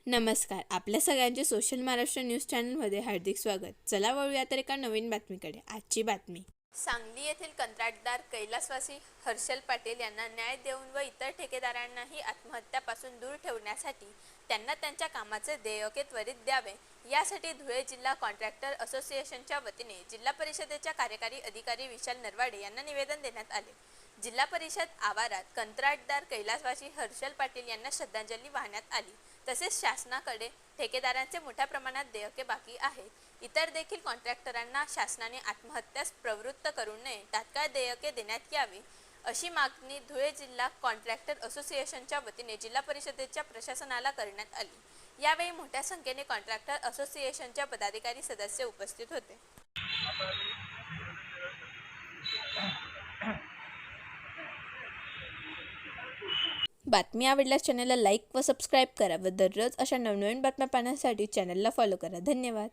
नमस्कार. आपल्या सगळ्यांचे सोशल महाराष्ट्र न्यूज चॅनलमध्ये हार्दिक स्वागत. चला वळूया तर एका नवीन बातमीकडे. आजची बातमी. सांगली येथील कंत्राटदार कैलासवासी हर्षल पाटील यांना न्याय देऊन व इतर ठेकेदारांनाही आत्महत्यापासून दूर ठेवण्यासाठी त्यांना त्यांच्या कामाचे देयके त्वरित द्यावे यासाठी धुळे जिल्हा कॉन्ट्रॅक्टर असोसिएशनच्या वतीने जिल्हा परिषदेच्या कार्यकारी अधिकारी विशाल नरवाडे यांना निवेदन देण्यात आले. जिल्हा परिषद आवारात कंत्राटदार कैलासवासी हर्षल पाटील यांना श्रद्धांजली वाहण्यात आली. तसेच शासनाकडे ठेकेदारांचे मोठ्या प्रमाणात देयके बाकी आहेत. इतर देखील कॉन्ट्रॅक्टरांना शासनाने आत्महत्यास प्रवृत्त करू नये, तात्काळ देयके देण्यात यावी अशी मागणी धुळे जिल्हा कॉन्ट्रॅक्टर असोसिएशनच्या वतीने जिल्हा परिषदेच्या प्रशासनाला करण्यात आली. यावेळी मोठ्या संख्येने कॉन्ट्रॅक्टर असोसिएशनच्या पदाधिकारी सदस्य उपस्थित होते. बातमी आवडल्यास चॅनलला लाईक व सबस्क्राईब करा व दररोज अशा नवनवीन बातम्या पाहण्यासाठी चॅनलला फॉलो करा. धन्यवाद.